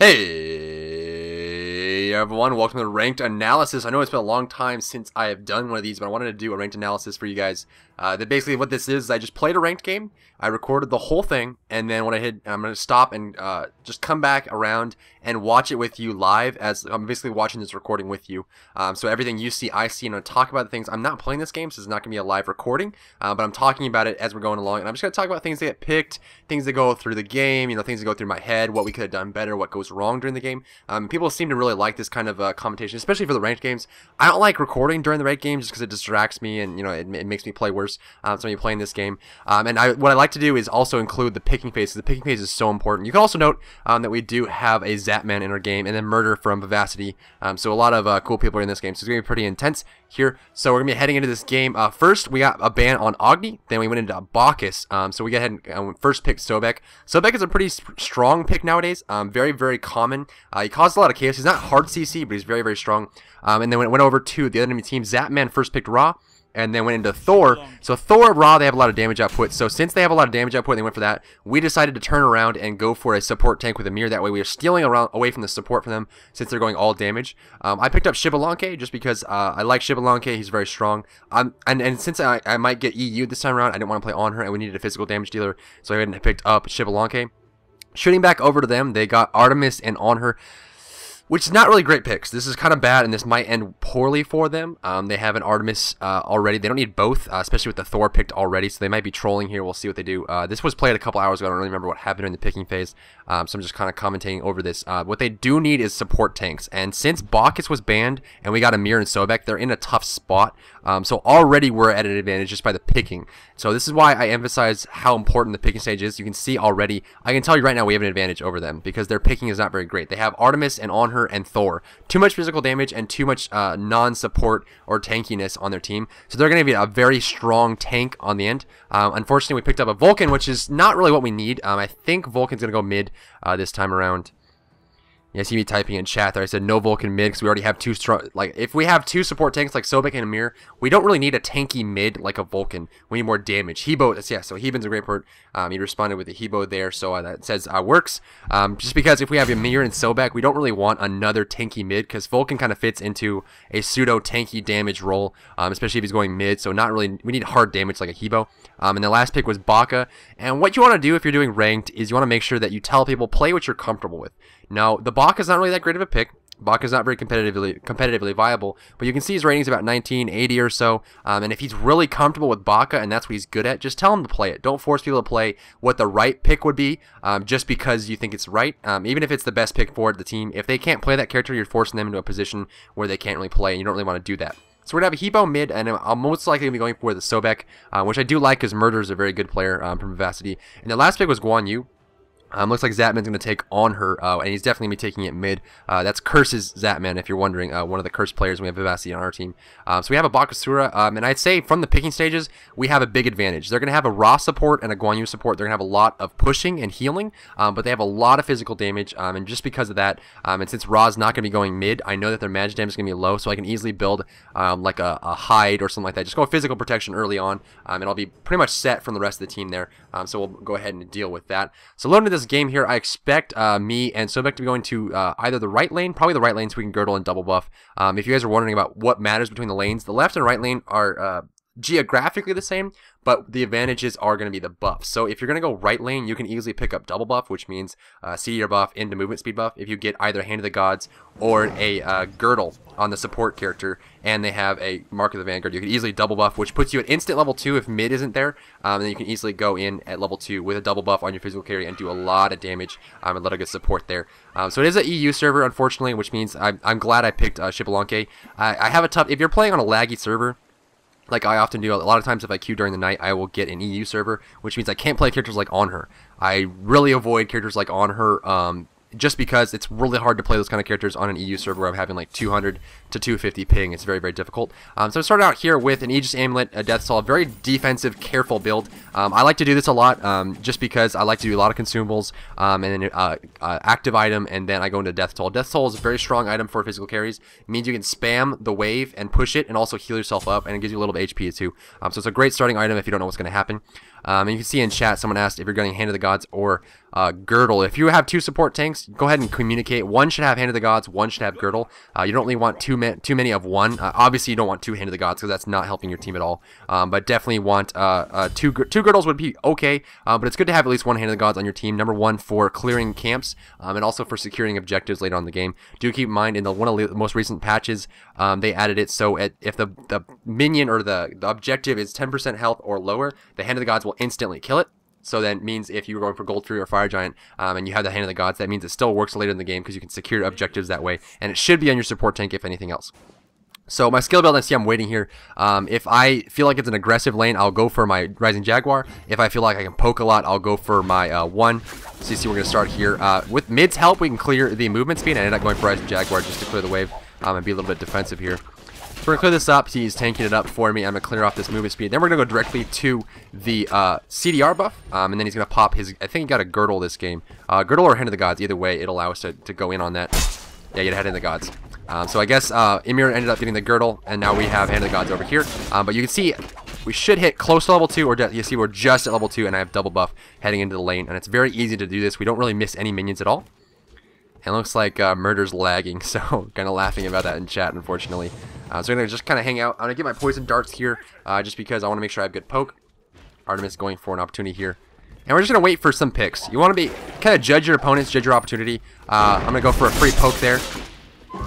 Hey everyone, welcome to the ranked analysis. I know it's been a long time since I have done one of these, but I wanted to do a ranked analysis for you guys. That basically what this is, I just played a ranked game, I recorded the whole thing, and then when I'm going to stop and just come back around and watch it with you live, as I'm basically watching this recording with you. So everything you see, I see, and I'm talk about the things. I'm not playing this game, so it's not going to be a live recording, but I'm talking about it as we're going along, and I'm just going to talk about things that get picked, things that go through the game, you know, things that go through my head, what we could have done better, what goes wrong during the game. People seem to really like this kind of commentation, especially for the ranked games. I don't like recording during the ranked games just because it distracts me, and you know, it makes me play worse. So I'm playing this game, and what I like to do is also include the picking phase. The picking phase is so important. You can also note that we do have a Zapman in our game, and then Murder from Vivacity. So a lot of cool people are in this game, so it's gonna be pretty intense here. So we're gonna be heading into this game. First, we got a ban on Agni. Then we went into Bacchus. So we go ahead and first picked Sobek. Sobek is a pretty strong pick nowadays. Very, very common. He caused a lot of chaos. He's not hard CC, but he's very, very strong. And then when it went over to the enemy team, Zapman first picked Ra, and then went into Thor. So Thor, Ra, they have a lot of damage output. So since they have a lot of damage output, they went for that. We decided to turn around and go for a support tank with Amir. That way we are stealing away from the support from them since they're going all damage. I picked up Xbalanque just because I like Xbalanque. He's very strong. And since I might get EU this time around, I didn't want to play on her, and we needed a physical damage dealer. So I went and picked up Xbalanque. Shooting back over to them, they got Artemis and on her, which is not really great picks. This is kind of bad, and this might end poorly for them. They have an Artemis already. They don't need both, especially with the Thor picked already, so they might be trolling here. We'll see what they do. This was played a couple hours ago. I don't really remember what happened in the picking phase, so I'm just kind of commentating over this. What they do need is support tanks, and since Bacchus was banned and we got Amir and Sobek, they're in a tough spot. So already we're at an advantage just by the picking. So this is why I emphasize how important the picking stage is. You can see already, I can tell you right now we have an advantage over them because their picking is not very great. They have Artemis and on her and Thor. Too much physical damage and too much non-support or tankiness on their team. So they're going to be a very strong tank on the end. Unfortunately, we picked up a Vulcan, which is not really what we need. I think Vulcan's going to go mid this time around. Yeah, see me typing in chat there. I said no Vulcan mid because we already have two strong. Like, if we have two support tanks like Sobek and Amir, we don't really need a tanky mid like a Vulcan. We need more damage. Hebo, yeah, so Heben's a great part. He responded with a Hebo there, so that says works. Just because if we have Amir and Sobek, we don't really want another tanky mid because Vulcan kind of fits into a pseudo tanky damage role, especially if he's going mid. So not really. We need hard damage like a Hebo. And the last pick was Baka. And what you want to do if you're doing ranked is you want to make sure that you tell people play what you're comfortable with. Now, the Baka is not really that great of a pick. Baka is not very competitively viable, but you can see his rating's about 1980 or so. And if he's really comfortable with Baka and that's what he's good at, just tell him to play it. Don't force people to play what the right pick would be just because you think it's right. Even if it's the best pick for the team, if they can't play that character, you're forcing them into a position where they can't really play, and you don't really want to do that. So we're going to have a Hebo mid, and I'm most likely going to be going for the Sobek, which I do like because Murder is a very good player from Vivacity. And the last pick was Guan Yu. Looks like Zapman's going to take on her, and he's definitely going to be taking it mid. That's Curse's Zapman, if you're wondering, one of the Curse players. We have Vivacity on our team. So we have a Bakasura, and I'd say from the picking stages, we have a big advantage. They're going to have a Ra support and a Guan Yu support. They're going to have a lot of pushing and healing, but they have a lot of physical damage, and just because of that, and since Ra's not going to be going mid, I know that their magic damage is going to be low, so I can easily build like a hide or something like that. Just go physical protection early on, and I'll be pretty much set from the rest of the team there. So we'll go ahead and deal with that. So loading into this game here, I expect me and Sobek to be going to either the right lane, probably the right lane, so we can girdle and double buff. If you guys are wondering about what matters between the lanes, the left and right lane are geographically the same, but the advantages are going to be the buffs. So if you're going to go right lane, you can easily pick up double buff, which means CDR buff into movement speed buff. If you get either Hand of the Gods or a girdle on the support character, and they have a Mark of the Vanguard, you can easily double buff, which puts you at instant level 2 if mid isn't there, and then you can easily go in at level 2 with a double buff on your physical carry and do a lot of damage and a lot of good support there. So it is an EU server, unfortunately, which means I'm glad I picked Xbalanque. I have a tough, if you're playing on a laggy server, like I often do, a lot of times if I queue during the night, I will get an EU server, which means I can't play characters like on her. I really avoid characters like on her, just because it's really hard to play those kind of characters on an EU server where I'm having like 200 to 250 ping. It's very, very difficult. So I started out here with an Aegis Amulet, a Death Stall, a very defensive, careful build. I like to do this a lot just because I like to do a lot of consumables and then active item, and then I go into Death Stall. Death Stall is a very strong item for physical carries. It means you can spam the wave and push it and also heal yourself up, and it gives you a little bit of HP too. So it's a great starting item if you don't know what's going to happen. And you can see in chat someone asked if you're getting Hand of the Gods or Girdle. If you have 2 support tanks, go ahead and communicate. One should have Hand of the Gods, one should have Girdle. You don't really want too many of one. Obviously, you don't want 2 Hand of the Gods because that's not helping your team at all. But definitely want 2 Girdles would be okay. But it's good to have at least 1 Hand of the Gods on your team. Number 1 for clearing camps and also for securing objectives later on in the game. Do keep in mind in one of the most recent patches, they added it so if the minion or the objective is 10% health or lower, the Hand of the Gods will instantly kill it. So that means if you're going for Gold 3 or Fire Giant and you have the Hand of the Gods, that means it still works later in the game because you can secure objectives that way. And it should be on your support tank if anything else. So my skill build, I see I'm waiting here. If I feel like it's an aggressive lane, I'll go for my Rising Jaguar. If I feel like I can poke a lot, I'll go for my 1. So you see we're going to start here. With mid's help, we can clear the movement speed. I ended up going for Rising Jaguar just to clear the wave and be a little bit defensive here. So we're going to clear this up. He's tanking it up for me. I'm going to clear off this movement speed. Then we're going to go directly to the CDR buff. And then he's going to pop his... I think he got a Girdle this game. Girdle or Hand of the Gods. Either way, it'll allow us to go in on that. Yeah, get Hand of the Gods. So I guess Emir ended up getting the Girdle. And now we have Hand of the Gods over here. But you can see we should hit close to level 2. Or you see we're just at level 2. And I have double buff heading into the lane. And it's very easy to do this. We don't really miss any minions at all. And it looks like Murder's lagging, so kind of laughing about that in chat, unfortunately. So I'm going to just kind of hang out. I'm going to get my poison darts here, just because I want to make sure I have good poke. Artemis going for an opportunity here. And we're just going to wait for some picks. You want to be kind of judge your opponents, judge your opportunity. I'm going to go for a free poke there.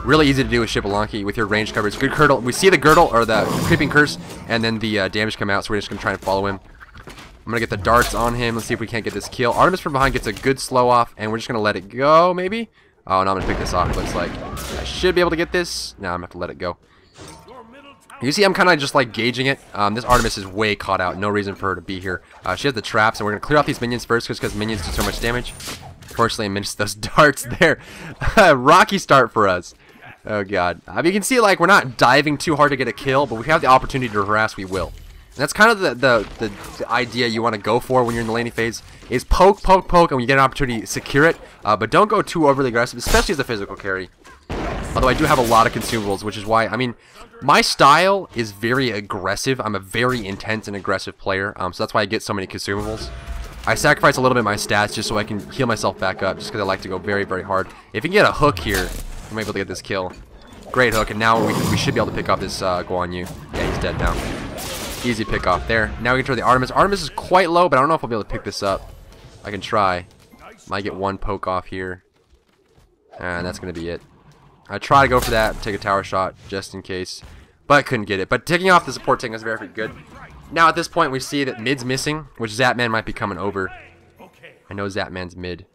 Really easy to do with Xbalanque with your range coverage. Good Girdle. We see the Girdle, or the Creeping Curse, and then the damage come out, so we're just going to try and follow him. I'm going to get the darts on him. Let's see if we can't get this kill. Artemis from behind gets a good slow off, and we're just going to let it go, maybe? Oh, no, I'm going to pick this off. Looks like I should be able to get this. No, I'm going to have to let it go. You see, I'm kind of just like gauging it. This Artemis is way caught out. No reason for her to be here. She has the traps, and we're going to clear off these minions first because minions do so much damage. Fortunately, I missed those darts there. Rocky start for us. Oh, God. You can see, like, we're not diving too hard to get a kill, but we have the opportunity to harass, we will. And that's kind of the idea you want to go for when you're in the laning phase, is poke, poke, poke, and when you get an opportunity, secure it. But don't go too overly aggressive, especially as a physical carry. Although I do have a lot of consumables, which is why, I mean, my style is very aggressive. I'm a very intense and aggressive player, so that's why I get so many consumables. I sacrifice a little bit of my stats just so I can heal myself back up, just because I like to go very, very hard. If you can get a hook here, I'm able to get this kill. Great hook, and now we should be able to pick up this Guan Yu. Yeah, he's dead now. Easy pick off there. Now we can try the Artemis. Artemis is quite low, but I don't know if I'll be able to pick this up. I can try. Might get 1 poke off here. And that's going to be it. I try to go for that, take a tower shot just in case. But I couldn't get it. But taking off the support tank is very, very good. Now at this point we see that mid's missing, which Zapman might be coming over. I know Zapman's mid.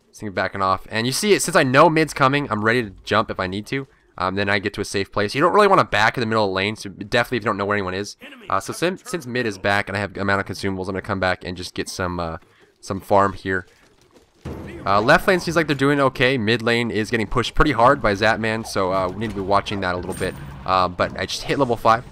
Just think backing off. And you see it, since I know mid's coming, I'm ready to jump if I need to. Then I get to a safe place. You don't really want to back in the middle of the lane, so definitely if you don't know where anyone is. So since mid is back and I have amount of consumables, I'm going to come back and just get some farm here. Left lane seems like they're doing okay. Mid lane is getting pushed pretty hard by Zapman, so we need to be watching that a little bit. But I just hit level 5.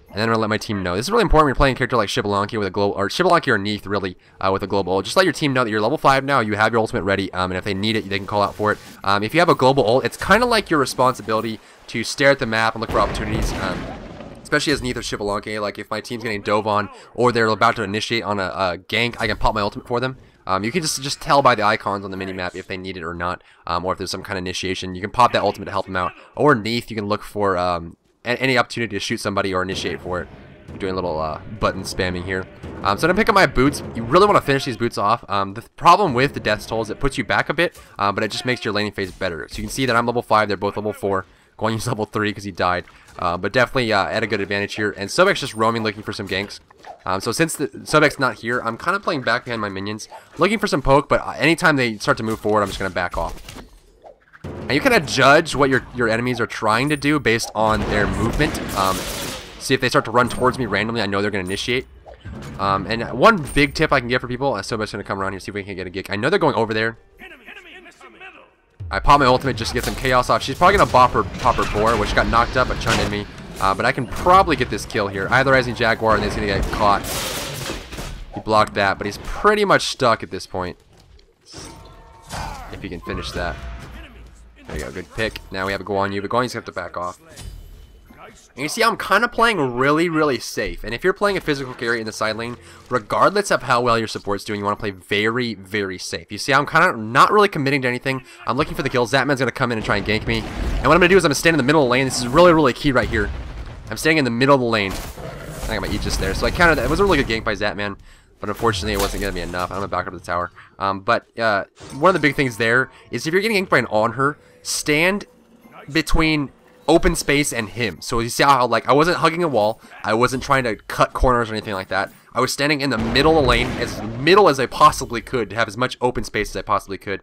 And then I'm going to let my team know. This is really important when you're playing a character like Xbalanque with a global, or Xbalanque or Neith really, with a global ult. Just let your team know that you're level 5 now, you have your ultimate ready, and if they need it, they can call out for it. If you have a global ult, it's kind of like your responsibility to stare at the map and look for opportunities, especially as Neith or Xbalanque. Like if my team's getting dove on, or they're about to initiate on a gank, I can pop my ultimate for them. You can just tell by the icons on the minimap if they need it or not, or if there's some kind of initiation. You can pop that ultimate to help them out. Or Neith, you can look for any opportunity to shoot somebody or initiate for it. I'm doing a little button spamming here. So I'm going to pick up my boots. You really want to finish these boots off. The problem with the death toll is it puts you back a bit, but it just makes your laning phase better. So you can see that I'm level 5, they're both level 4. Going to use level 3 because he died. But definitely at a good advantage here. And Sobek's just roaming looking for some ganks. So since the Sobek's not here, I'm kind of playing back behind my minions. Looking for some poke, but anytime they start to move forward, I'm just going to back off. And you kind of judge what your enemies are trying to do based on their movement. See if they start to run towards me randomly, I know they're going to initiate. And one big tip I can give for people, Sobek's going to come around here, see if we can get a gank. I know they're going over there. I pop my ultimate just to get some chaos off. She's probably going to pop her boar, which got knocked up but chunned in me. But I can probably get this kill here. I have the Rising Jaguar and he's going to get caught. He blocked that, but he's pretty much stuck at this point. If he can finish that. There you go, good pick. Now we have a Guan Yu, but Guan Yu's going to have to back off. And you see I'm kind of playing really, really safe. And if you're playing a physical carry in the side lane, regardless of how well your support's doing, you want to play very, very safe. You see I'm kind of not really committing to anything. I'm looking for the kills. Zapman's going to come in and try and gank me. And what I'm going to do is I'm going to stand in the middle of the lane. This is really, really key right here. I'm staying in the middle of the lane. I got my Aegis there. So I countered that. It was a really good gank by Zapman. But unfortunately, it wasn't going to be enough. I'm going to back up to the tower. But one of the big things there is if you're getting ganked by an on her, stand between open space and him. So you see how like I wasn't hugging a wall, I wasn't trying to cut corners or anything like that. I was standing in the middle of the lane, as middle as I possibly could, to have as much open space as I possibly could.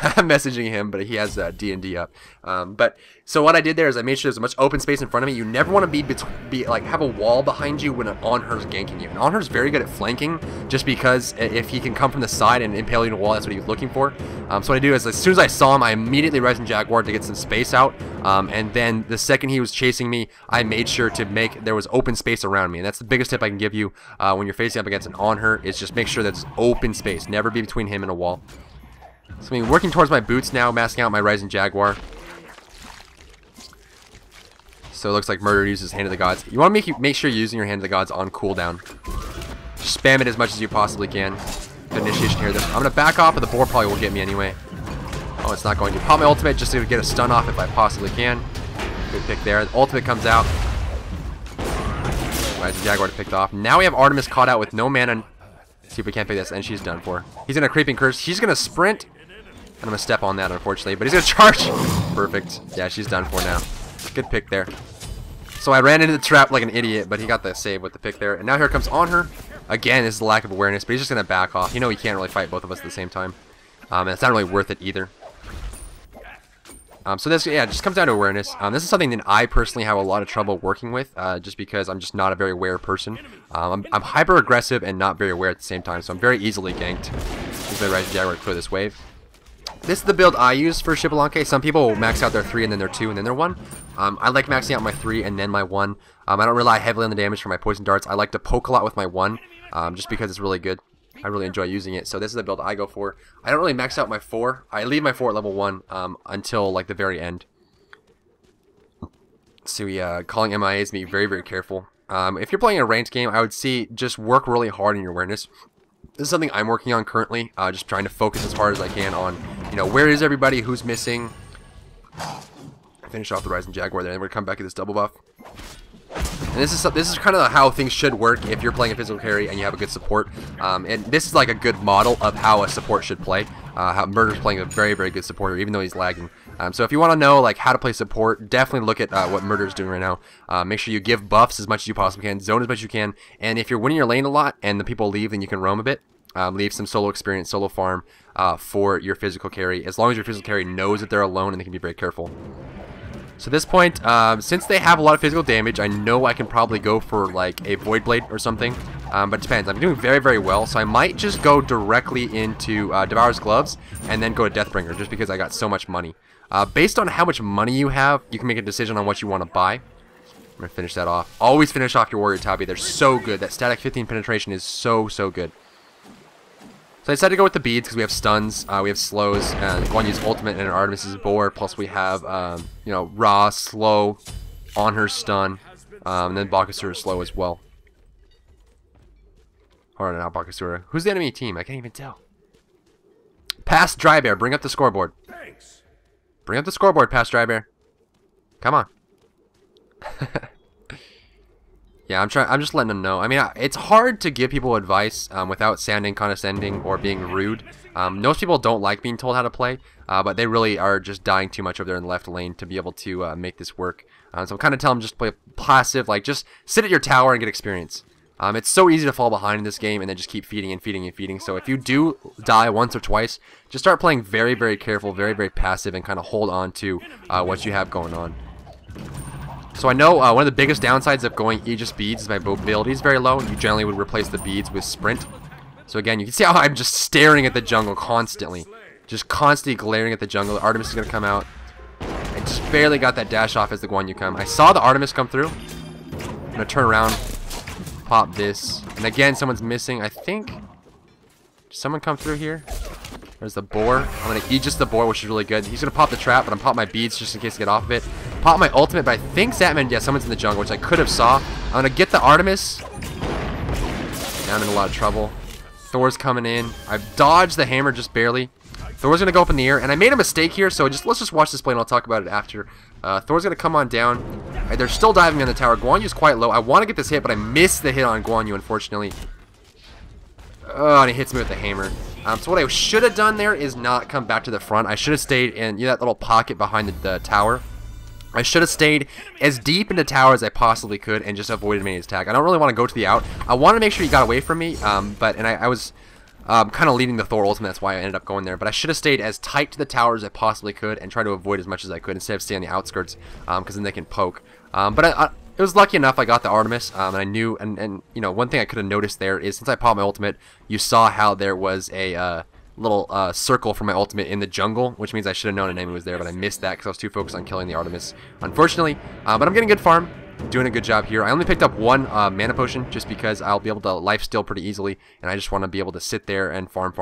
I'm messaging him, but he has D&D up. But so what I did there is I made sure there's as much open space in front of me. You never want to be like have a wall behind you when an on-her's ganking you. And on-her's very good at flanking, just because if he can come from the side and impale you in a wall, that's what he was looking for. So what I do is as soon as I saw him, I immediately Rise and Jaguar to get some space out. And then the second he was chasing me, I made sure to make there was open space around me. And that's the biggest tip I can give you when you're facing up against an on-her, is just make sure there's open space. Never be between him and a wall. So I'm working towards my boots now, masking out my Rising Jaguar. So it looks like Murder uses Hand of the Gods. You want to make sure you're using your Hand of the Gods on cooldown. Just spam it as much as you possibly can. Good initiation here. I'm going to back off, but the boar probably will get me anyway. Oh, it's not going to. Pop my ultimate just to get a stun off if I possibly can. Good pick there. The ultimate comes out. Rising Jaguar to pick off. Now we have Artemis caught out with no mana. See if we can't pick this, and she's done for. He's in a creeping curse. She's going to sprint. I'm going to step on that, unfortunately, but he's going to charge. Perfect. Yeah, she's done for now. Good pick there. So I ran into the trap like an idiot, but he got the save with the pick there. And now here comes on her. Again, this is the lack of awareness, but he's just going to back off. You know he can't really fight both of us at the same time. And it's not really worth it either. So this, yeah, just comes down to awareness. This is something that I personally have a lot of trouble working with, just because I'm just not a very aware person. I'm hyper aggressive and not very aware at the same time, so I'm very easily ganked. Use my Rising Jaguar to clear this wave. This is the build I use for Xbalanque. Some people will max out their 3 and then their 2 and then their 1. I like maxing out my 3 and then my 1. I don't rely heavily on the damage for my poison darts. I like to poke a lot with my 1, just because it's really good. I really enjoy using it. So this is the build I go for. I don't really max out my 4. I leave my 4 at level 1 until like the very end. So yeah, calling MIAs, be very, very careful. If you're playing a ranked game, I would see just work really hard in your awareness. This is something I'm working on currently, just trying to focus as hard as I can on, you know, where is everybody, who's missing. Finish off the Rising Jaguar there, and we're going to come back to this double buff. And this is kind of how things should work if you're playing a physical carry and you have a good support. And this is like a good model of how a support should play. How Murder's playing a very, very good supporter, even though he's lagging. So if you want to know like how to play support, definitely look at what Murder's doing right now. Make sure you give buffs as much as you possibly can, zone as much as you can, and if you're winning your lane a lot and the people leave, then you can roam a bit. Leave some solo experience, solo farm for your physical carry, as long as your physical carry knows that they're alone and they can be very careful. So at this point, since they have a lot of physical damage, I know I can probably go for like a Void Blade or something, but it depends. I'm doing very, very well, so I might just go directly into Devour's Gloves and then go to Deathbringer, just because I got so much money. Based on how much money you have, you can make a decision on what you want to buy. I'm going to finish that off. Always finish off your Warrior Tabi. They're so good. That static 15 penetration is so, so good. So I decided to go with the beads because we have stuns, we have slows, and one use ultimate and an Artemis's boar. Plus we have, you know, Ra, slow, on her stun, and then Bakasura slow as well. Or not Bakasura. Who's the enemy team? I can't even tell. Past Dry Bear, bring up the scoreboard. Bring up the scoreboard, Past Dry Bear. Come on. Yeah, I'm just letting them know. I mean, it's hard to give people advice without sounding condescending or being rude. Most people don't like being told how to play, but they really are just dying too much over there in the left lane to be able to make this work. So I'm kind of telling them just play passive, like just sit at your tower and get experience. It's so easy to fall behind in this game and then just keep feeding and feeding and feeding. So if you do die once or twice, just start playing very, very careful, very, very passive, and kind of hold on to what you have going on. So I know one of the biggest downsides of going Aegis beads is my mobility is very low. You generally would replace the beads with sprint. So again, you can see how I'm just staring at the jungle constantly. Just constantly glaring at the jungle. Artemis is going to come out. I just barely got that dash off as the Guan Yu come. I saw the Artemis come through. I'm going to turn around, pop this. And again, someone's missing. I think... Did someone come through here? There's the boar. I'm going to Aegis the boar, which is really good. He's going to pop the trap, but I'm popping my beads just in case to get off of it. Pop pop my ultimate, but I think Zatman, yeah, someone's in the jungle, which I could have saw. I'm going to get the Artemis. Now I'm in a lot of trouble. Thor's coming in. I've dodged the hammer just barely. Thor's going to go up in the air, and I made a mistake here, so let's just watch this play, and I'll talk about it after. Thor's going to come on down. They're still diving on the tower. Guan Yu's quite low. I want to get this hit, but I missed the hit on Guan Yu, unfortunately. Oh, and he hits me with the hammer. So what I should have done there is not come back to the front. I should have stayed in that little pocket behind the tower. I should have stayed as deep in the tower as I possibly could and just avoided Mania's attack. I don't really want to go to the out. I want to make sure he got away from me, and I was kind of leading the Thor ultimate. That's why I ended up going there. But I should have stayed as tight to the tower as I possibly could and try to avoid as much as I could instead of staying on the outskirts, because then they can poke. But it was lucky enough I got the Artemis, and I knew, and you know, one thing I could have noticed there is since I popped my ultimate, you saw how there was a little circle for my ultimate in the jungle, which means I should have known an enemy was there, but I missed that because I was too focused on killing the Artemis, unfortunately. But I'm getting good farm, doing a good job here. I only picked up one mana potion just because I'll be able to lifesteal pretty easily, and I just want to be able to sit there and farm.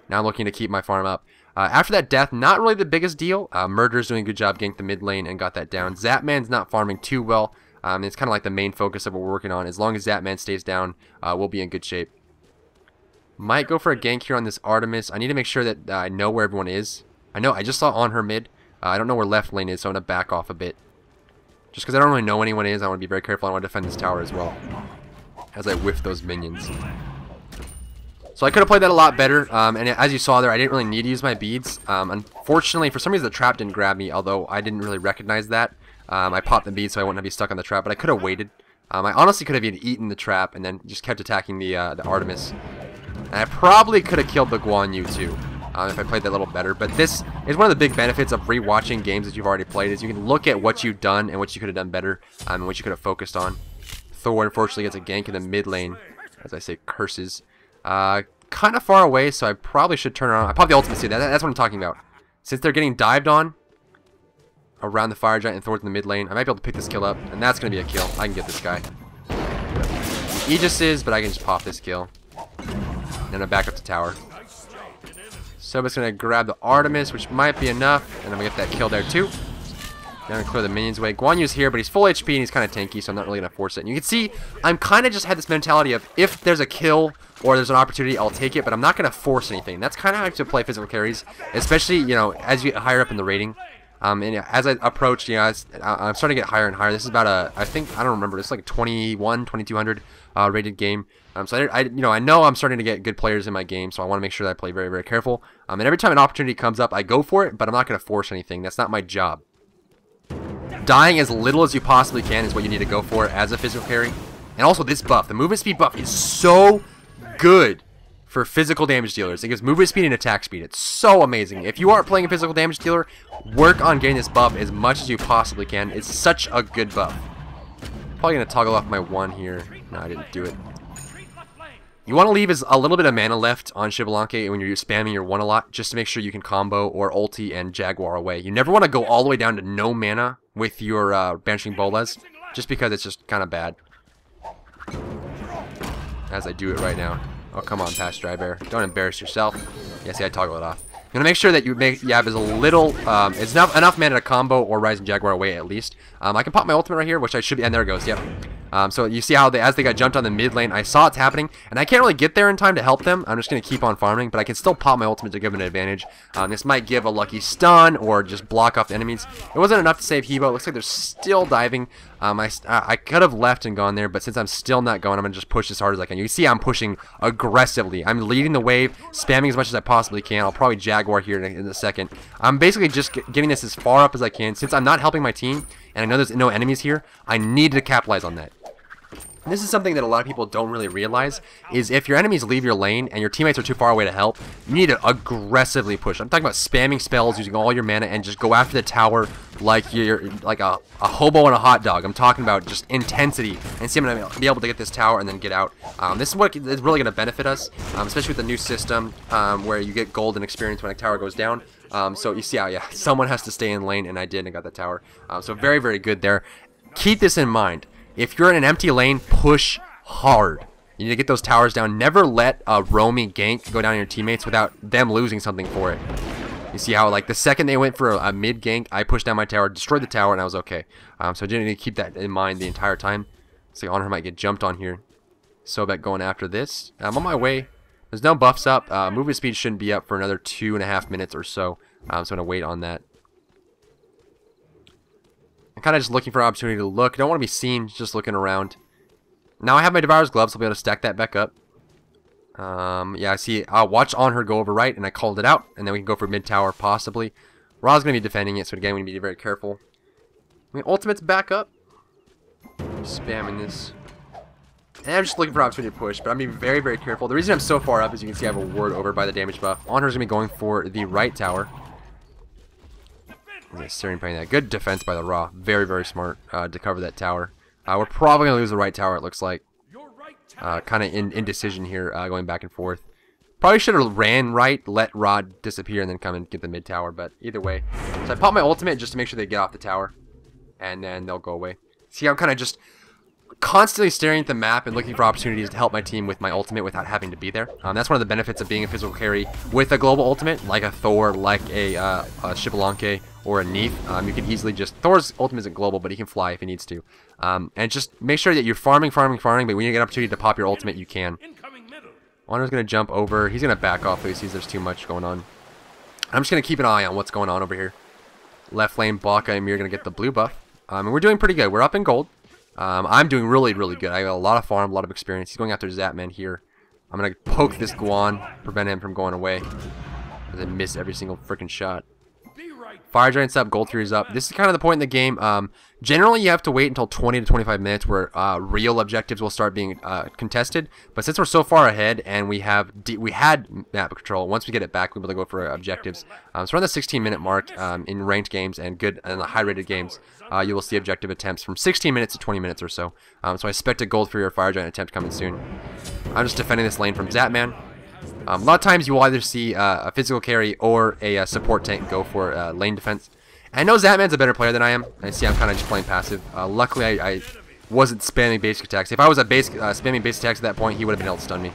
Now I'm looking to keep my farm up. After that death, not really the biggest deal. Murder's doing a good job getting the mid lane and got that down. Zatman's not farming too well. It's kind of like the main focus of what we're working on. As long as Zatman stays down, we'll be in good shape. Might go for a gank here on this Artemis. I need to make sure that I know where everyone is. I just saw on her mid. I don't know where left lane is, so I'm going to back off a bit. Just because I don't really know anyone is, I want to be very careful. I want to defend this tower as well as I whiff those minions. So I could have played that a lot better, and as you saw there, I didn't really need to use my beads. Unfortunately, for some reason the trap didn't grab me, although I didn't really recognize that. I popped the beads so I wouldn't be stuck on the trap, but I could have waited. I honestly could have even eaten the trap and then just kept attacking the Artemis. And I probably could have killed the Guan Yu too, if I played that a little better. But this is one of the big benefits of rewatching games that you've already played, is you can look at what you've done and what you could have done better, and what you could have focused on. Thor unfortunately gets a gank in the mid lane, as I say, curses. Kind of far away, so I probably should turn around. I popped the ultimate, see, that's what I'm talking about. Since they're getting dived on around the fire giant and Thor's in the mid lane, I might be able to pick this kill up, and that's going to be a kill. I can get this guy. Aegis is, but I can just pop this kill. And then I'm back up to tower. So I'm just going to grab the Artemis, which might be enough, and I'm going to get that kill there too. Now I'm going to clear the minions away. Guan Yu's here, but he's full HP and he's kind of tanky, so I'm not really going to force it. And you can see, I'm kind of just had this mentality of, if there's a kill or there's an opportunity, I'll take it, but I'm not going to force anything. That's kind of how I have to play physical carries, especially, you know, as you get higher up in the rating. And as I approach, you know, I'm starting to get higher and higher. This is about I don't remember, it's like a 2200 rated game. So I know I'm starting to get good players in my game, so I want to make sure that I play very, very careful. And every time an opportunity comes up, I go for it, but I'm not going to force anything. That's not my job. Dying as little as you possibly can is what you need to go for as a physical carry. And also this buff, the movement speed buff, is so good for physical damage dealers. It gives movement speed and attack speed. It's so amazing. If you aren't playing a physical damage dealer, work on getting this buff as much as you possibly can. It's such a good buff. Probably going to toggle off my 1 here. No, I didn't do it. You want to leave a little bit of mana left on Xbalanque when you're spamming your 1 a lot, just to make sure you can combo or ulti and Jaguar away. You never want to go all the way down to no mana with your Banishing Bolas, just because it's just kind of bad. As I do it right now. Oh, come on, Past Dry Bear. Don't embarrass yourself. Yeah, see, I toggle it off. You want to make sure that you have as a little, it's enough mana to combo or Rising Jaguar away at least. I can pop my ultimate right here, which I should be, and there it goes, yep. So you see how as they got jumped on the mid lane, I saw it's happening, and I can't really get there in time to help them. I'm just going to keep on farming, but I can still pop my ultimate to give them an advantage. This might give a lucky stun or just block off the enemies. It wasn't enough to save Hebo. It looks like they're still diving. I could have left and gone there, but since I'm still not going, I'm going to just push as hard as I can. You see I'm pushing aggressively. I'm leading the wave, spamming as much as I possibly can. I'll probably Jaguar here in a second. I'm basically just getting this as far up as I can. Since I'm not helping my team, and I know there's no enemies here, I need to capitalize on that. And this is something that a lot of people don't really realize, is if your enemies leave your lane and your teammates are too far away to help, you need to aggressively push. I'm talking about spamming spells, using all your mana, and just go after the tower like you're like a hobo and a hot dog. I'm talking about just intensity, and see I'm going to be able to get this tower and then get out. This is what is really going to benefit us, especially with the new system where you get gold and experience when a tower goes down. So you see how, yeah, someone has to stay in lane, and I did, and I got the tower. So very, very good there. Keep this in mind. If you're in an empty lane, push hard. You need to get those towers down. Never let a roaming gank go down on your teammates without them losing something for it. You see how, like, the second they went for a mid gank, I pushed down my tower, destroyed the tower, and I was okay. So I didn't need to keep that in mind the entire time. So Honor might get jumped on here. Sobek going after this. I'm on my way. There's no buffs up. Movement speed shouldn't be up for another 2.5 minutes or so. So I'm going to wait on that. I'm kind of just looking for an opportunity to look. Don't want to be seen, just looking around. Now I have my Devourer's Gloves, so I'll be able to stack that back up. Yeah, I see. I'll watch on her go over right, and I called it out, and then we can go for mid tower possibly. Ra's gonna be defending it, so again we need to be very careful. I mean, ultimate's back up. Spamming this, and I'm just looking for an opportunity to push, but I'm being very, very careful. The reason I'm so far up is you can see I have a ward over by the damage buff. On her's gonna be going for the right tower. Steering playing that good defense by the Ra. Very, very smart to cover that tower. We're probably gonna lose the right tower. It looks like. Kind of indecision here, going back and forth. Probably should have ran right, let Rod disappear, and then come and get the mid tower, but either way. So I pop my ultimate just to make sure they get off the tower, and then they'll go away. See, I'm kind of just constantly staring at the map and looking for opportunities to help my team with my ultimate without having to be there. That's one of the benefits of being a physical carry with a global ultimate, like a Thor, like a Xbalanque, or a Neef. You can easily just... Thor's ultimate isn't global, but he can fly if he needs to. And just make sure that you're farming, but when you get an opportunity to pop your ultimate, you can. Honor's going to jump over. He's going to back off if he sees there's too much going on. I'm just going to keep an eye on what's going on over here. Left lane, Baka and Mir are going to get the blue buff. And we're doing pretty good. We're up in gold. I'm doing really, really good. I got a lot of farm, a lot of experience. He's going after Zapman here. I'm going to poke this Guan, prevent him from going away. As I miss every single freaking shot. Fire Giant's up, Gold Fury's up. This is kind of the point in the game. Generally, you have to wait until 20 to 25 minutes where real objectives will start being contested. But since we're so far ahead and we had map control, once we get it back, we'll be able to go for objectives. So around the 16-minute mark in ranked games and the high-rated games, you will see objective attempts from 16 minutes to 20 minutes or so. So I expect a Gold Fury or Fire Giant attempt coming soon. I'm just defending this lane from Zapman. A lot of times you will either see a physical carry or a support tank go for lane defense. And I know Zapman's a better player than I am. I see I'm kind of just playing passive. Luckily, I wasn't spamming basic attacks. If I was spamming basic attacks at that point, he would have been able to stun me.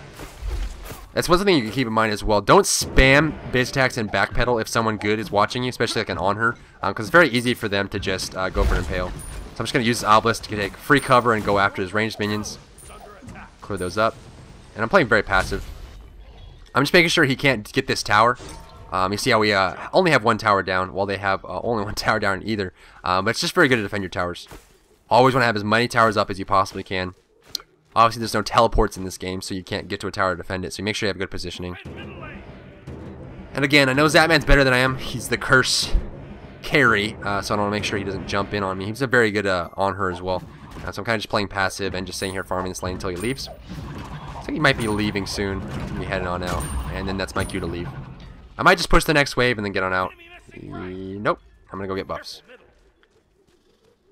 That's one thing you can keep in mind as well. Don't spam basic attacks and backpedal if someone good is watching you, especially like an on her, because it's very easy for them to just go for an impale. So I'm just going to use this Obelisk to take free cover and go after his ranged minions. Clear those up. And I'm playing very passive. I'm just making sure he can't get this tower. You see how we only have one tower down, while they have only one tower down either. But it's just very good to defend your towers. Always want to have as many towers up as you possibly can. Obviously, there's no teleports in this game, so you can't get to a tower to defend it. So make sure you have good positioning. And again, I know Zapman's better than I am. He's the curse carry, so I want to make sure he doesn't jump in on me. He's a very good on her as well. So I'm kind of just playing passive and just sitting here farming this lane until he leaves. I think he might be leaving soon. He'll be heading on out, and then that's my cue to leave. I might just push the next wave and then get on out. Nope. I'm gonna go get buffs.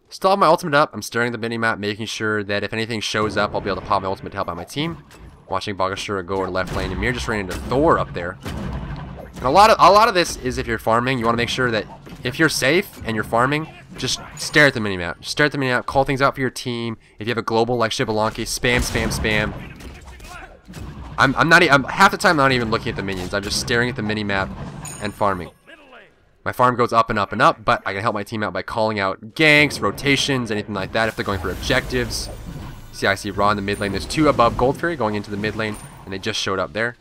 Still have my ultimate up. I'm staring at the minimap, making sure that if anything shows up, I'll be able to pop my ultimate to help out my team. Watching Bagashura go over left lane, and Mir just ran into Thor up there. And a lot of this is if you're farming, you want to make sure that if you're safe and you're farming, just stare at the minimap. Just stare at the minimap. Call things out for your team. If you have a global like Xbalanque, spam, spam, spam. I'm half the time not even looking at the minions. I'm just staring at the mini-map and farming. My farm goes up and up and up, but I can help my team out by calling out ganks, rotations, anything like that if they're going for objectives. See, I see Ra in the mid lane. There's two above Gold Fury going into the mid lane, and they just showed up there.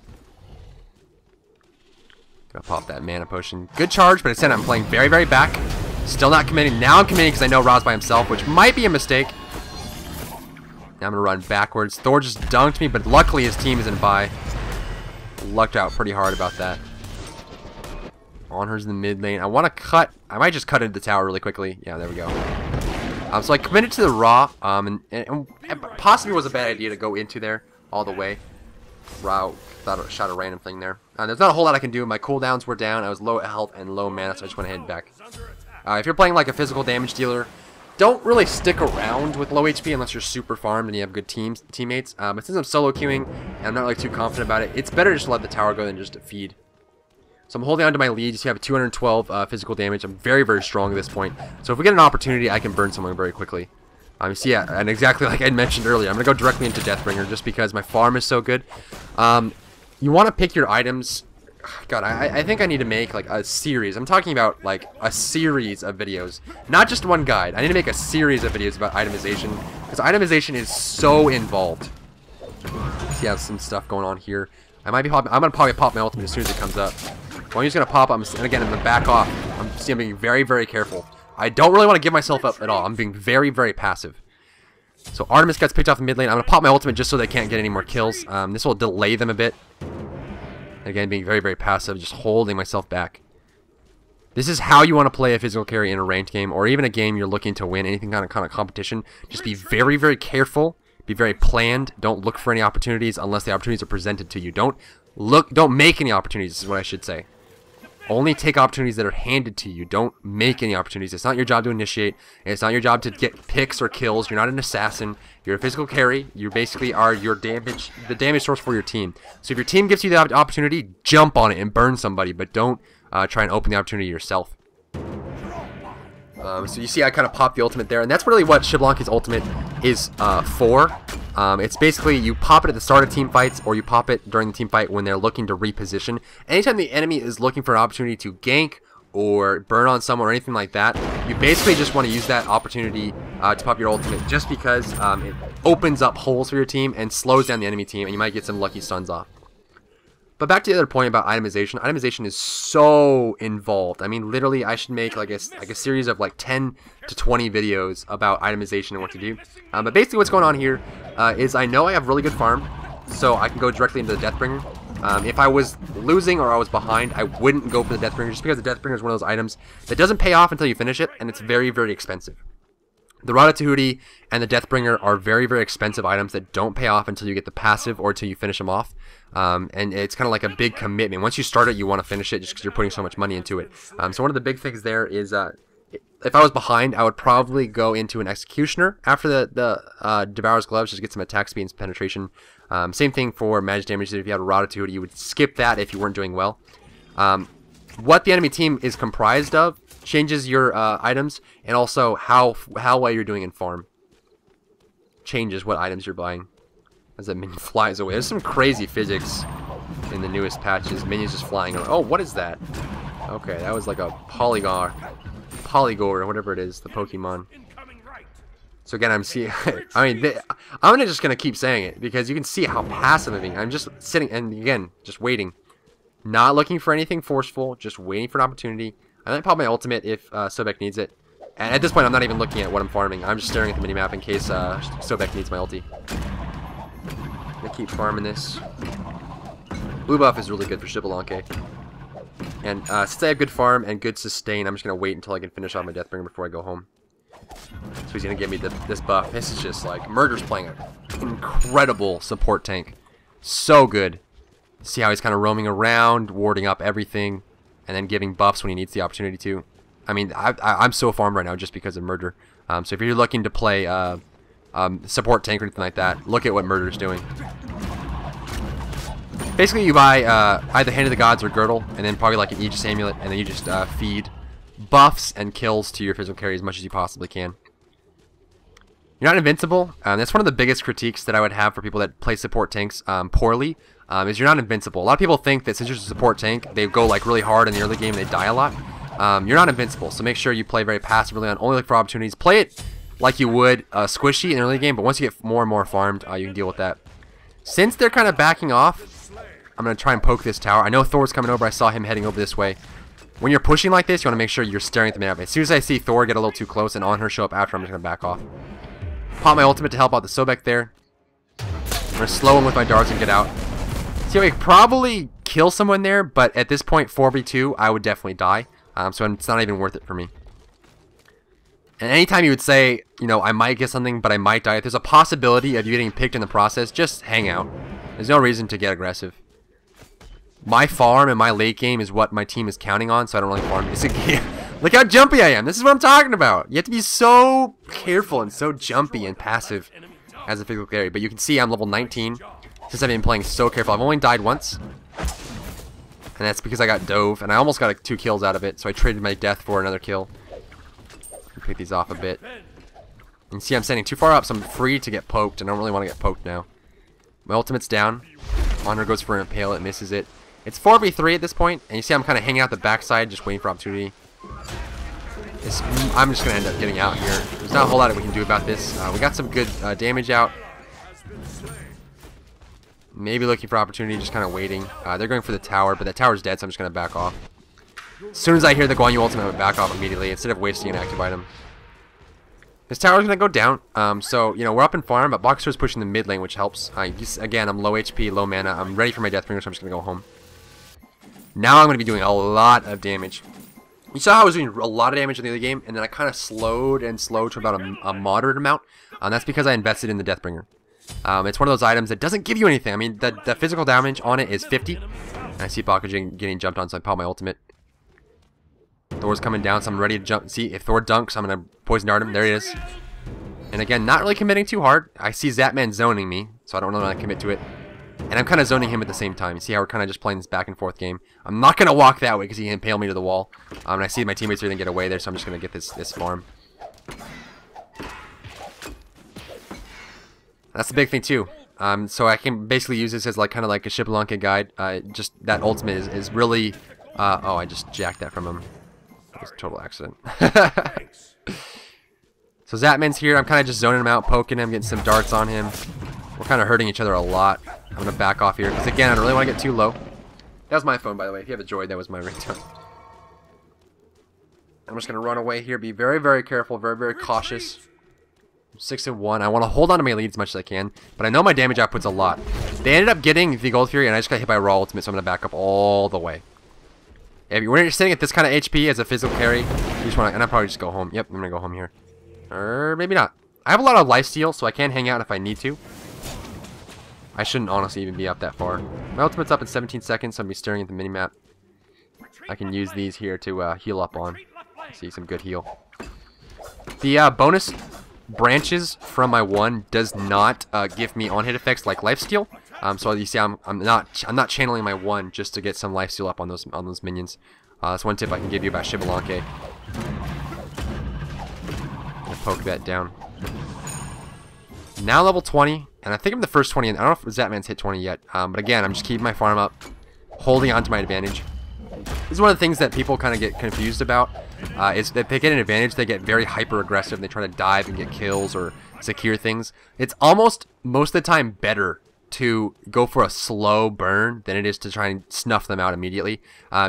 Gonna pop that mana potion. Good charge, but instead I'm playing very, very back. Still not committing. Now I'm committing because I know Ra's by himself, which might be a mistake. Now I'm going to run backwards. Thor just dunked me, but luckily his team isn't by. Lucked out pretty hard about that. On her's in the mid lane. I want to cut. I might just cut into the tower really quickly. Yeah, there we go. So I committed to the Ra, and possibly was a bad idea to go into there all the way. Ra thought I shot a random thing there. There's not a whole lot I can do. My cooldowns were down. I was low health and low mana, so I just went ahead and back. If you're playing like a physical damage dealer, don't really stick around with low HP unless you're super farmed and you have good teammates. But since I'm solo queuing and I'm not really too confident about it, it's better just to let the tower go than just to feed. So I'm holding on to my lead. You see I have 212 physical damage. I'm very, very strong at this point. So if we get an opportunity, I can burn someone very quickly. You see, and exactly like I mentioned earlier, I'm going to go directly into Deathbringer just because my farm is so good. You want to pick your items God, I think I need to make like a series. I'm talking about like a series of videos, not just one guide. I need to make a series of videos about itemization, because itemization is so involved. See, I have some stuff going on here. I'm gonna probably pop my ultimate as soon as it comes up. When I'm just gonna pop, and again, I'm gonna back off. I'm being very, very careful. I don't really want to give myself up at all. I'm being very, very passive. So Artemis gets picked off in mid lane. I'm gonna pop my ultimate just so they can't get any more kills. This will delay them a bit. Again, being very, very passive, just holding myself back. This is how you want to play a physical carry in a ranked game, or even a game you're looking to win, anything kind of competition. Just be very, very careful. Be very planned. Don't look for any opportunities unless the opportunities are presented to you. Don't make any opportunities, is what I should say. Only take opportunities that are handed to you. Don't make any opportunities. It's not your job to initiate. It's not your job to get picks or kills. You're not an assassin. You're a physical carry. You basically are the damage source for your team. So if your team gives you the opportunity, jump on it and burn somebody, but don't try and open the opportunity yourself. So you see I kind of popped the ultimate there, and that's really what Xbalanque's ultimate is for. It's basically you pop it at the start of team fights, or you pop it during the team fight when they're looking to reposition. Anytime the enemy is looking for an opportunity to gank or burn on someone or anything like that, you basically just want to use that opportunity to pop your ultimate, just because it opens up holes for your team and slows down the enemy team, and you might get some lucky stuns off. But back to the other point about itemization. Itemization is so involved. I mean, literally, I should make like a series of like 10 to 20 videos about itemization and what to do. But basically what's going on here is I know I have really good farm, so I can go directly into the Deathbringer. If I was losing or I was behind, I wouldn't go for the Deathbringer, just because the Deathbringer is one of those items that doesn't pay off until you finish it, and it's very, very expensive. The Ratatouille and the Deathbringer are very, very expensive items that don't pay off until you get the passive or until you finish them off. And it's kind of like a big commitment. Once you start it, you want to finish it just because you're putting so much money into it. So one of the big things there is if I was behind, I would probably go into an Executioner after the Devourer's Gloves, just get some attack speed and penetration. Same thing for magic damage. If you had a Ratatouille, you would skip that if you weren't doing well. What the enemy team is comprised of changes your items, and also how well you're doing in farm changes what items you're buying as that minion flies away. There's some crazy physics in the newest patches. Minions just flying around. Oh, what is that? Okay, that was like a Polygore, or whatever it is, the Pokemon. So again, I'm seeing. I mean, I'm just gonna keep saying it because you can see how passive I'm being. I'm just sitting and again, just waiting, not looking for anything forceful, just waiting for an opportunity. I might pop my ultimate if Sobek needs it. And at this point, I'm not even looking at what I'm farming. I'm just staring at the minimap in case Sobek needs my ulti. I'm gonna keep farming this. Blue buff is really good for Xbalanque. And since I have good farm and good sustain, I'm just gonna wait until I can finish off my Deathbringer before I go home. So he's gonna give me this buff. This is just like Murder's playing an incredible support tank. So good. See how he's kind of roaming around, warding up everything, and then giving buffs when he needs the opportunity to. I mean, I'm so farmed right now just because of Murder. So if you're looking to play support tank or anything like that, look at what Murder's doing. Basically, you buy either Hand of the Gods or Girdle, and then probably like an Aegis Amulet, and then you just feed buffs and kills to your physical carry as much as you possibly can. You're not invincible. That's one of the biggest critiques that I would have for people that play support tanks poorly. Is you're not invincible. A lot of people think that since you're a support tank, they go like really hard in the early game and they die a lot. You're not invincible, so make sure you play very passive early on. Only look for opportunities. Play it like you would squishy in the early game, but once you get more and more farmed, you can deal with that. Since they're kind of backing off, I'm going to try and poke this tower. I know Thor's coming over. I saw him heading over this way. When you're pushing like this, you want to make sure you're staring at the map. As soon as I see Thor get a little too close and on her show up after, I'm just going to back off. Pop my ultimate to help out the Sobek there. I'm going to slow him with my darts and get out. See, I could probably kill someone there, but at this point, 4v2, I would definitely die. So it's not even worth it for me. And anytime you would say, you know, I might get something, but I might die, if there's a possibility of you getting picked in the process, just hang out. There's no reason to get aggressive. My farm and my late game is what my team is counting on, so I don't really farm. Look how jumpy I am. This is what I'm talking about. You have to be so careful and so jumpy and passive as a physical carry. But you can see I'm level 19 since I've been playing so careful. I've only died once. And that's because I got dove, and I almost got 2 kills out of it, so I traded my death for another kill. Pick these off a bit. And see, I'm standing too far up, so I'm free to get poked, and I don't really want to get poked now. My ultimate's down. Honor goes for an impale, it misses it. It's 4v3 at this point, and you see I'm kind of hanging out the backside, just waiting for opportunity. I'm just going to end up getting out here. There's not a whole lot that we can do about this. We got some good damage out. Maybe looking for opportunity, just kind of waiting. They're going for the tower, but the tower's dead, so I'm just going to back off. As soon as I hear the Guan Yu ultimate, I'm going to back off immediately instead of wasting an active item. This tower's going to go down, so, you know, we're up in farm, but Boxer's pushing the mid lane, which helps. Again, I'm low HP, low mana. I'm ready for my Deathbringer, so I'm just going to go home. Now I'm going to be doing a lot of damage. You saw how I was doing a lot of damage in the other game, and then I kind of slowed to about a moderate amount. That's because I invested in the Deathbringer. It's one of those items that doesn't give you anything. I mean, the physical damage on it is 50. And I see Bakujin getting jumped on, so I pop my ultimate. Thor's coming down, so I'm ready to jump. See, if Thor dunks, I'm going to poison dart him. There he is. And again, not really committing too hard. I see Zapman zoning me, so I don't know when I commit to it. And I'm kind of zoning him at the same time. You see how we're kind of just playing this back and forth game. I'm not going to walk that way because he impaled me to the wall. And I see my teammates are going to get away there, so I'm just going to get this farm. That's the big thing too. So I can basically use this as like kind of like a Xbalanque guide. Just that ultimate is really. Oh, I just jacked that from him. That was a total accident. So Zapman's here. I'm kind of just zoning him out, poking him, getting some darts on him. We're kind of hurting each other a lot. I'm gonna back off here because again, I don't really want to get too low. That was my phone, by the way. If you have a Droid, that was my ringtone. I'm just gonna run away here. Be very, very careful. Very, very cautious. 6-1. I want to hold on to my lead as much as I can, but I know my damage output's a lot. They ended up getting the Gold Fury, and I just got hit by Raw Ultimate, so I'm going to back up all the way. If you're sitting at this kind of HP as a physical carry, you just want to, and I'll probably just go home. Yep, I'm going to go home here. Or maybe not. I have a lot of lifesteal, so I can hang out if I need to. I shouldn't honestly even be up that far. My ultimate's up in 17 seconds, so I'm going to be staring at the minimap. I can use these here to heal up on. See some good heal. The bonus branches from my one does not give me on hit effects like lifesteal. So you see, I'm not channeling my one just to get some lifesteal up on those minions. That's one tip I can give you about Xbalanque. I'll poke that down. Now level 20, and I think I'm the first 20. I don't know if Zapman's hit 20 yet, but again, I'm just keeping my farm up, holding on to my advantage. This is one of the things that people kind of get confused about. Is that they get an advantage, they get very hyper aggressive, and they try to dive and get kills or secure things. It's almost most of the time better to go for a slow burn than it is to try and snuff them out immediately.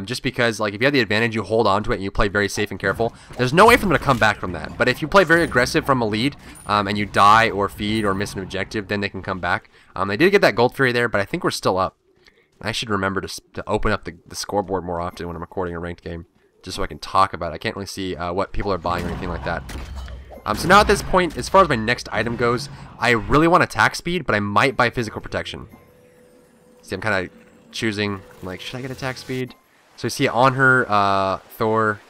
Just because, like, if you have the advantage, you hold on to it and you play very safe and careful. There's no way for them to come back from that. But if you play very aggressive from a lead and you die or feed or miss an objective, then they can come back. They did get that Gold Fury there, but I think we're still up. I should remember to open up the scoreboard more often when I'm recording a ranked game, just so I can talk about it. I can't really see what people are buying or anything like that. So now at this point, as far as my next item goes, I really want attack speed, but I might buy physical protection. See, I'm kind of choosing, like, should I get attack speed? So you see on her, Thor.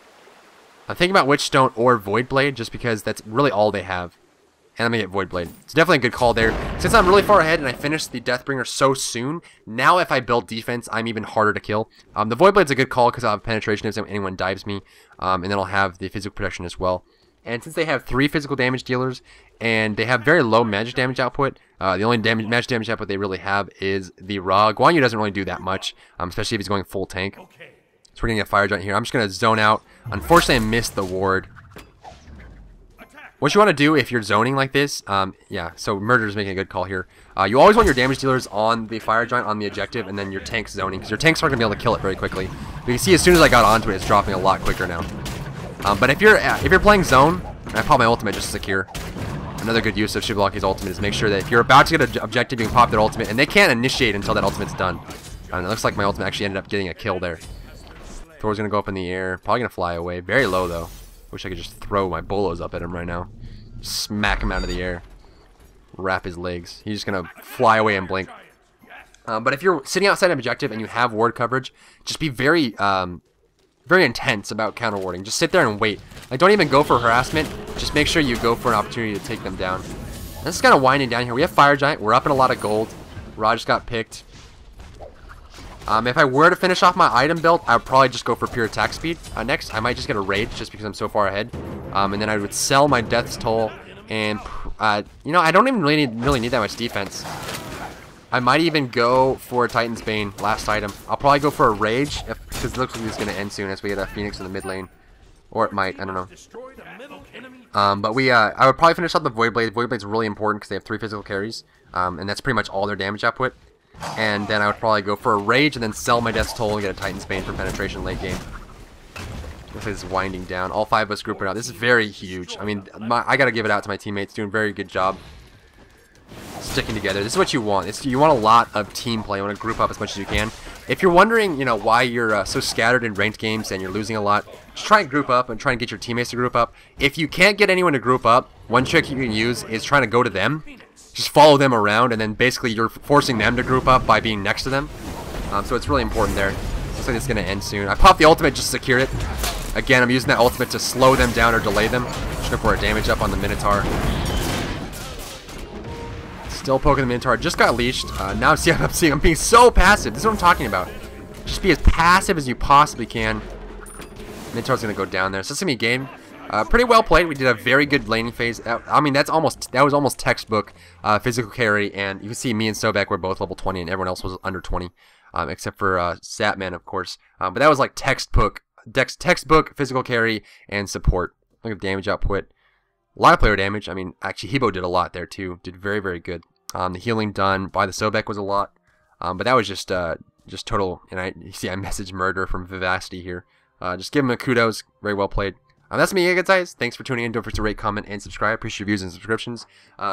I'm thinking about Witchstone or Void Blade, just because that's really all they have. And I'm going to get Void Blade. It's definitely a good call there. Since I'm really far ahead and I finished the Deathbringer so soon, now if I build defense, I'm even harder to kill. The Void Blade's a good call because I'll have penetration if anyone dives me. And then I'll have the physical protection as well. And since they have 3 physical damage dealers, and they have very low magic damage output, the only magic damage output they really have is the Ra. Guan Yu doesn't really do that much, especially if he's going full tank. So we're going to get a Fire Giant here. I'm just going to zone out. Unfortunately, I missed the ward. What you want to do if you're zoning like this, yeah, so Murder's making a good call here. You always want your damage dealers on the Fire Giant on the objective, and then your tank's zoning, because your tanks aren't going to be able to kill it very quickly. But you can see as soon as I got onto it, it's dropping a lot quicker now. But if you're playing zone, and I pop my ultimate just to secure. Another good use of Xbalanque's ultimate is make sure that if you're about to get an objective, you can pop their ultimate, and they can't initiate until that ultimate's done. And it looks like my ultimate actually ended up getting a kill there. Thor's going to go up in the air, probably going to fly away. Very low, though. Wish I could just throw my bolos up at him right now. Smack him out of the air. Wrap his legs. He's just going to fly away and blink. But if you're sitting outside an objective and you have ward coverage, just be very intense about counter warding. Just sit there and wait. Like, don't even go for harassment. Just make sure you go for an opportunity to take them down. And this is kind of winding down here. We have Fire Giant. We're up in a lot of gold. Ra just got picked. If I were to finish off my item build, I would probably just go for pure attack speed next. I might just get a Rage just because I'm so far ahead. And then I would sell my Death's Toll. And, you know, I don't even really need that much defense. I might even go for a Titan's Bane, last item. I'll probably go for a Rage, because it looks like it's going to end soon as we get a Phoenix in the mid lane. Or it might, I don't know. But I would probably finish up the Void Blade. Void Blade's really important because they have 3 physical carries, and that's pretty much all their damage output. And then I would probably go for a Rage and then sell my Death's Toll and get a Titan's Bane for penetration late game. Looks like it's winding down. All 5 of us grouping out. This is very huge. I mean, I gotta give it out to my teammates. Doing a very good job sticking together. This is what you want. You want a lot of team play. You want to group up as much as you can. If you're wondering, you know, why you're so scattered in ranked games and you're losing a lot, just try and group up and try and get your teammates to group up. If you can't get anyone to group up, one trick you can use is trying to go to them. Just follow them around, and then basically you're forcing them to group up by being next to them. So it's really important there. Looks like it's going to end soon. I popped the ultimate just to secure it. Again, I'm using that ultimate to slow them down or delay them. Just go for a damage up on the Minotaur. Still poking the Minotaur. Just got leashed. Now see, I'm being so passive. This is what I'm talking about. Just be as passive as you possibly can. Minotaur's going to go down there. So this is going to be a game. Pretty well played. We did a very good laning phase. I mean, that was almost textbook physical carry, and you can see me and Sobek were both level 20, and everyone else was under 20, except for Satman, of course. But that was like textbook physical carry and support. Look at damage output. A lot of player damage. I mean, actually, Hebo did a lot there too. Did very, very good. The healing done by the Sobek was a lot, but that was just total. And you see, I messaged Murder from Vivacity here. Just give him a kudos. Very well played. That's me, guys. Thanks for tuning in. Don't forget to rate, comment, and subscribe. Appreciate your views and subscriptions.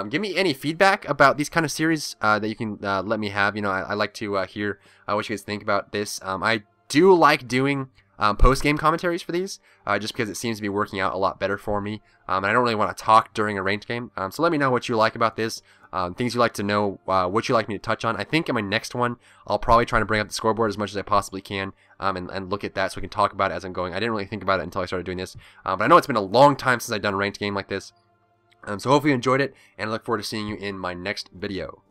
Give me any feedback about these kind of series that you can let me have. You know, I like to hear what you guys think about this. I do like doing post-game commentaries for these, just because it seems to be working out a lot better for me. And I don't really want to talk during a ranked game. So let me know what you like about this. Things you'd like to know, what you'd like me to touch on. I think in my next one, I'll probably try to bring up the scoreboard as much as I possibly can, and look at that so we can talk about it as I'm going. I didn't really think about it until I started doing this, but I know it's been a long time since I've done a ranked game like this. So hopefully you enjoyed it, and I look forward to seeing you in my next video.